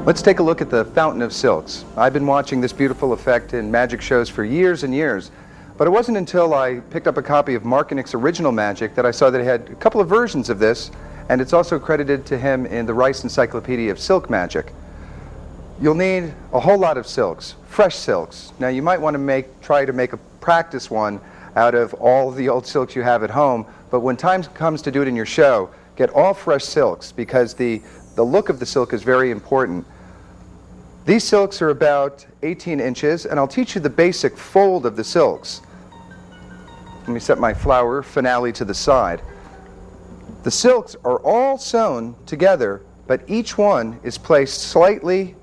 Let's take a look at the fountain of silks. I've been watching this beautiful effect in magic shows for years and years, but it wasn't until I picked up a copy of Markinick's original magic that I saw that he had a couple of versions of this, and it's also credited to him in the Rice Encyclopedia of Silk Magic. You'll need a whole lot of silks, fresh silks. Now you might want to try to make a practice one out of all the old silks you have at home, but when time comes to do it in your show, get all fresh silks because the look of the silk is very important. These silks are about 18 inches, and I'll teach you the basic fold of the silks. Let me set my flower finale to the side. The silks are all sewn together, but each one is placed slightly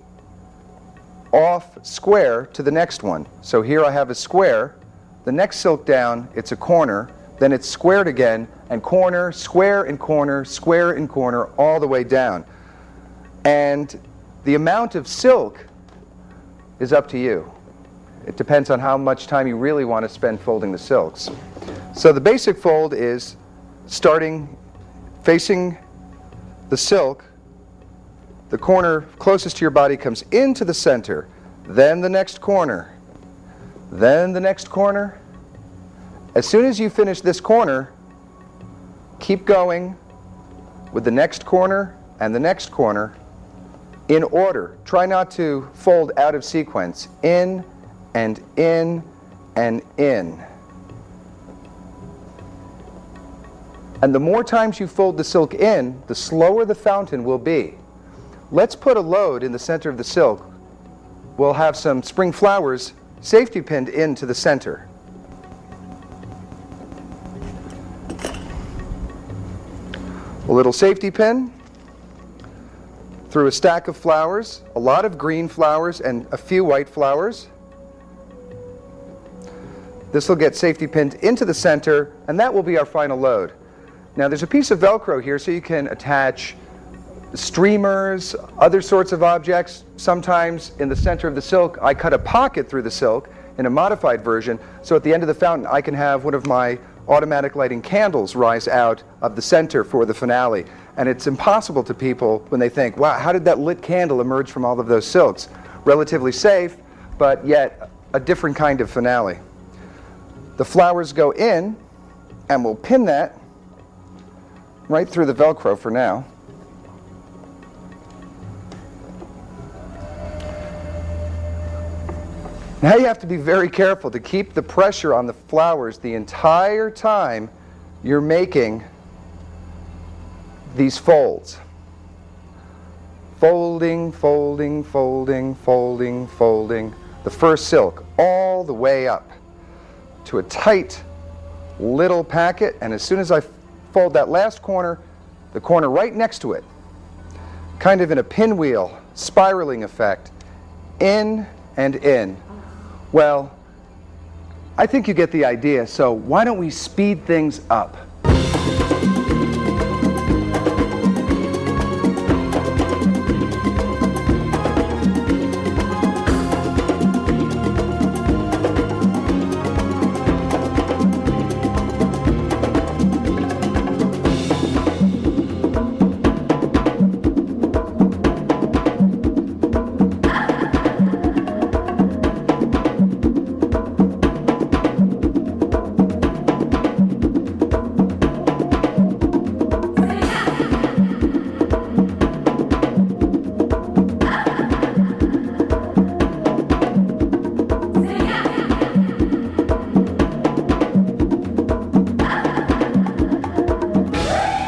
off square to the next one. So here I have a square. The next silk down, it's a corner. Then it's squared again, and corner, square and corner, square and corner, all the way down. And the amount of silk is up to you. It depends on how much time you really want to spend folding the silks. So the basic fold is starting facing the silk. The corner closest to your body comes into the center, then the next corner, then the next corner. As soon as you finish this corner, keep going with the next corner and the next corner in order. Try not to fold out of sequence. In and in and in. And the more times you fold the silk in, the slower the fountain will be. Let's put a load in the center of the silk. We'll have some spring flowers safety pinned into the center. A little safety pin through a stack of flowers, a lot of green flowers and a few white flowers. This will get safety pinned into the center, and that will be our final load. Now there's a piece of Velcro here so you can attach streamers, other sorts of objects. Sometimes in the center of the silk I cut a pocket through the silk in a modified version, so at the end of the fountain I can have one of my automatic lighting candles rise out of the center for the finale. And it's impossible to people when they think, wow, how did that lit candle emerge from all of those silks? Relatively safe, but yet a different kind of finale. The flowers go in, and we'll pin that right through the Velcro for now. Now you have to be very careful to keep the pressure on the flowers the entire time you're making these folds. Folding, folding, folding, folding, folding. The first silk all the way up to a tight little packet, and as soon as I fold that last corner, the corner right next to it, kind of in a pinwheel, spiraling effect, in and in. Well, I think you get the idea, so why don't we speed things up?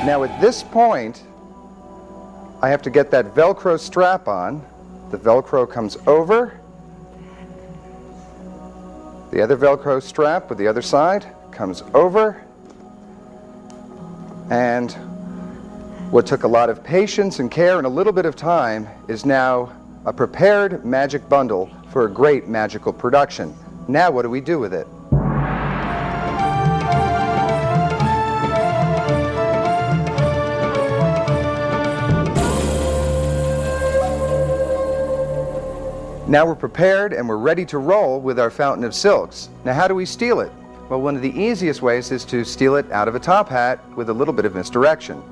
Now at this point, I have to get that Velcro strap on. The Velcro comes over. The other Velcro strap with the other side comes over. And what took a lot of patience and care and a little bit of time is now a prepared magic bundle for a great magical production. Now what do we do with it? Now we're prepared and we're ready to roll with our fountain of silks. Now how do we steal it? Well, one of the easiest ways is to steal it out of a top hat with a little bit of misdirection.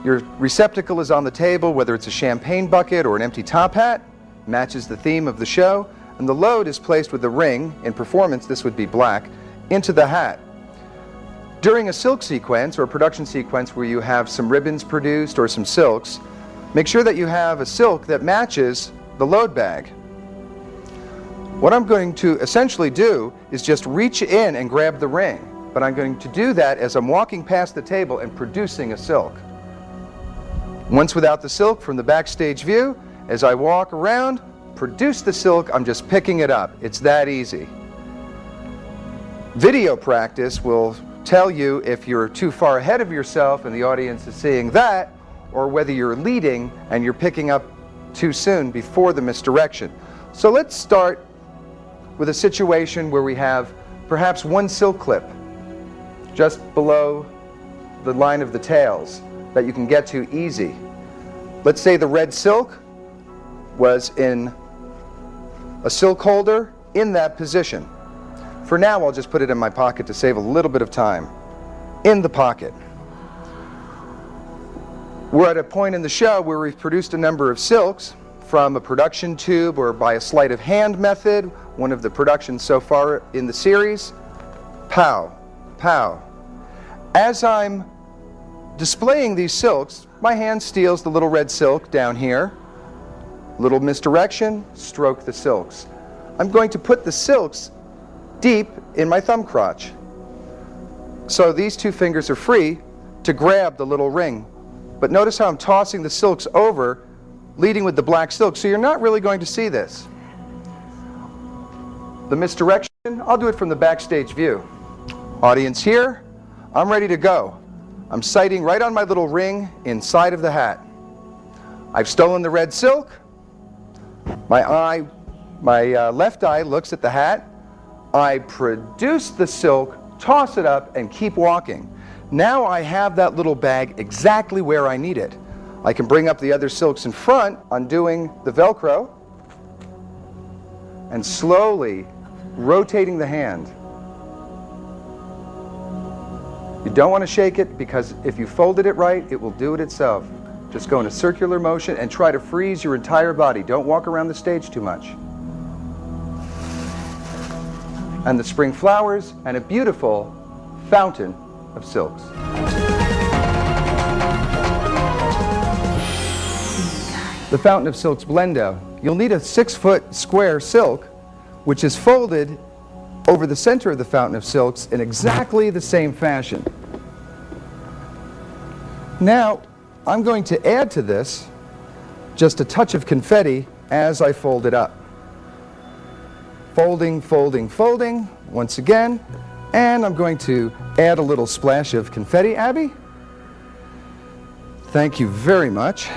Your receptacle is on the table, whether it's a champagne bucket or an empty top hat, matches the theme of the show, and the load is placed with the ring, in performance this would be black, into the hat. During a silk sequence or a production sequence where you have some ribbons produced or some silks, make sure that you have a silk that matches the load bag. What I'm going to essentially do is just reach in and grab the ring, but I'm going to do that as I'm walking past the table and producing a silk. Once without the silk, from the backstage view, as I walk around, produce the silk, I'm just picking it up. It's that easy. Video practice will tell you if you're too far ahead of yourself and the audience is seeing that, or whether you're leading and you're picking up too soon before the misdirection. So let's start with a situation where we have perhaps one silk clip just below the line of the tails that you can get to easy. Let's say the red silk was in a silk holder in that position. For now, I'll just put it in my pocket to save a little bit of time. In the pocket. We're at a point in the show where we've produced a number of silks from a production tube or by a sleight of hand method, one of the productions so far in the series. Pow, pow. As I'm displaying these silks, my hand steals the little red silk down here. Little misdirection, stroke the silks. I'm going to put the silks deep in my thumb crotch. So these two fingers are free to grab the little ring. But notice how I'm tossing the silks over, leading with the black silk, so you're not really going to see this. The misdirection, I'll do it from the backstage view. Audience here, I'm ready to go. I'm sighting right on my little ring inside of the hat. I've stolen the red silk. My left eye looks at the hat. I produce the silk, toss it up, and keep walking. Now I have that little bag exactly where I need it. I can bring up the other silks in front, undoing the Velcro, and slowly rotating the hand. You don't want to shake it, because if you folded it right, it will do it itself. Just go in a circular motion and try to freeze your entire body. Don't walk around the stage too much. And the spring flowers and a beautiful fountain of silks. The fountain of silks blendo. You'll need a 6-foot square silk, which is folded over the center of the fountain of silks in exactly the same fashion. Now, I'm going to add to this just a touch of confetti as I fold it up. Folding, folding, folding, once again, and I'm going to add a little splash of confetti. Abby? Thank you very much.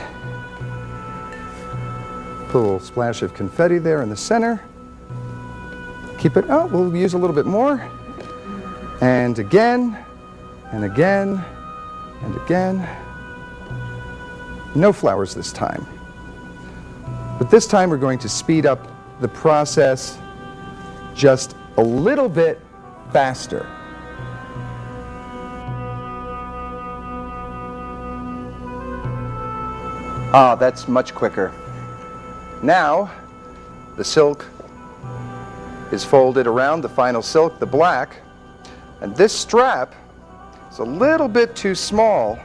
Put a little splash of confetti there in the center. Keep it, oh, we'll use a little bit more. And again, and again, and again. No flowers this time. But this time we're going to speed up the process just a little bit faster. Ah, that's much quicker. Now, the silk is folded around the final silk, the black, and this strap is a little bit too small,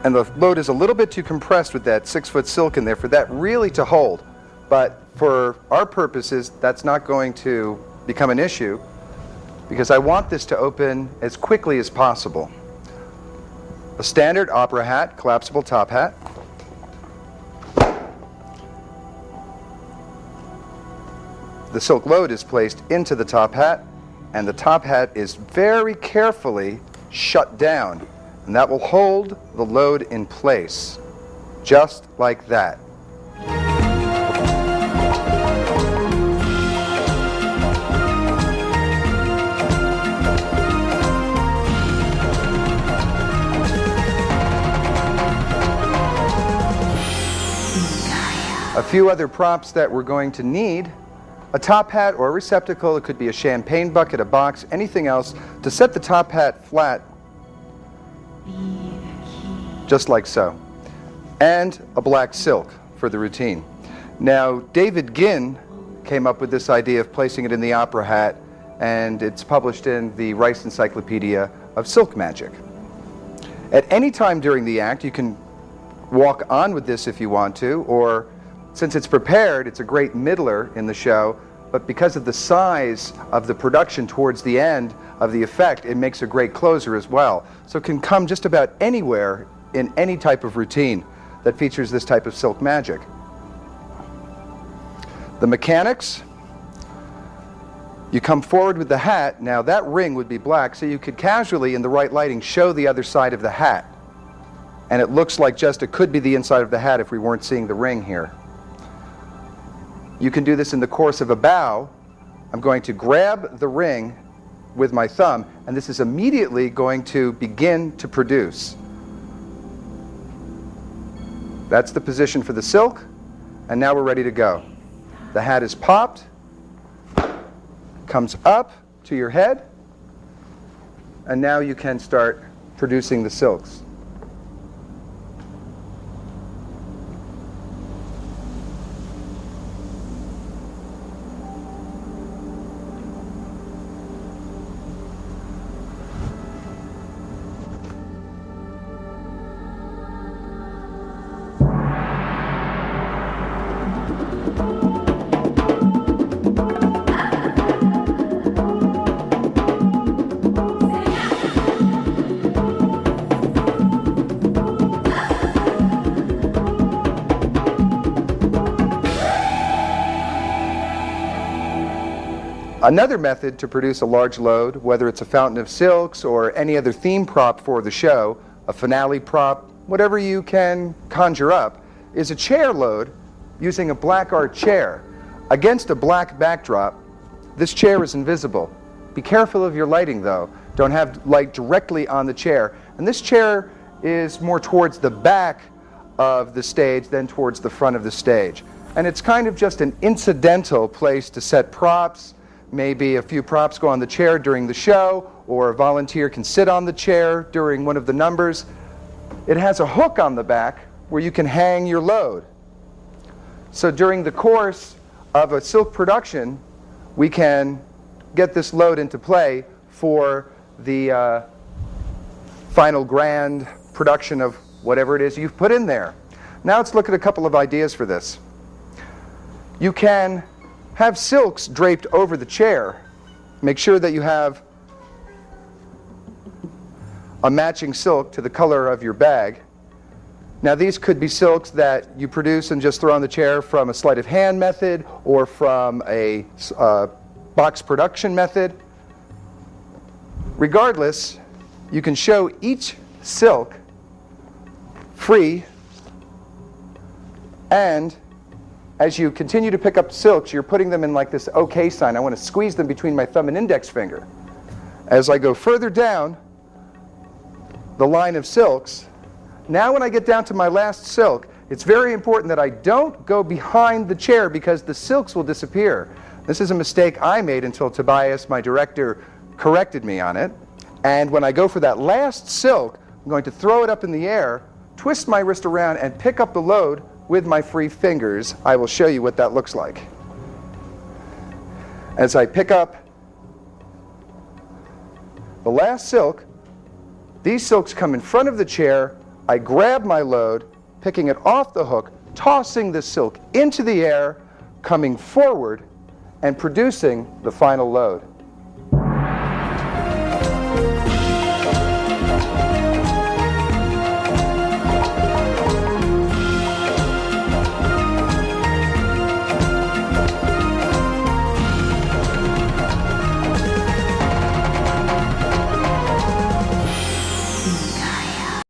and the load is a little bit too compressed with that 6-foot silk in there for that really to hold. But for our purposes, that's not going to become an issue, because I want this to open as quickly as possible. A standard opera hat, collapsible top hat. The silk load is placed into the top hat, and the top hat is very carefully shut down, and that will hold the load in place, just like that. A few other props that we're going to need: a top hat or a receptacle. It could be a champagne bucket, a box, anything else to set the top hat flat just like so, and a black silk for the routine. Now, David Ginn came up with this idea of placing it in the opera hat, and it's published in the Rice Encyclopedia of Silk Magic. At any time during the act, you can walk on with this if you want to, or since it's prepared, it's a great middler in the show, but because of the size of the production towards the end of the effect, it makes a great closer as well. So it can come just about anywhere in any type of routine that features this type of silk magic. The mechanics, you come forward with the hat. Now that ring would be black, so you could casually, in the right lighting, show the other side of the hat. And it looks like just it could be the inside of the hat if we weren't seeing the ring here. You can do this in the course of a bow. I'm going to grab the ring with my thumb, and this is immediately going to begin to produce. That's the position for the silk, and now we're ready to go. The hat is popped, comes up to your head, and now you can start producing the silks. Another method to produce a large load, whether it's a fountain of silks or any other theme prop for the show, a finale prop, whatever you can conjure up, is a chair load using a black art chair. Against a black backdrop, this chair is invisible. Be careful of your lighting though. Don't have light directly on the chair. And this chair is more towards the back of the stage than towards the front of the stage. And it's kind of just an incidental place to set props. Maybe a few props go on the chair during the show, or a volunteer can sit on the chair during one of the numbers. It has a hook on the back where you can hang your load. So during the course of a silk production, we can get this load into play for the final grand production of whatever it is you've put in there. Now let's look at a couple of ideas for this. You can have silks draped over the chair. Make sure that you have a matching silk to the color of your bag. Now these could be silks that you produce and just throw on the chair from a sleight of hand method or from a box production method. Regardless, you can show each silk free, and as you continue to pick up silks, you're putting them in like this OK sign. I want to squeeze them between my thumb and index finger. As I go further down the line of silks, now when I get down to my last silk, it's very important that I don't go behind the chair because the silks will disappear. This is a mistake I made until Tobias, my director, corrected me on it. And when I go for that last silk, I'm going to throw it up in the air, twist my wrist around, and pick up the load with my free fingers. I will show you what that looks like. As I pick up the last silk, these silks come in front of the chair. I grab my load, picking it off the hook, tossing the silk into the air, coming forward, and producing the final load.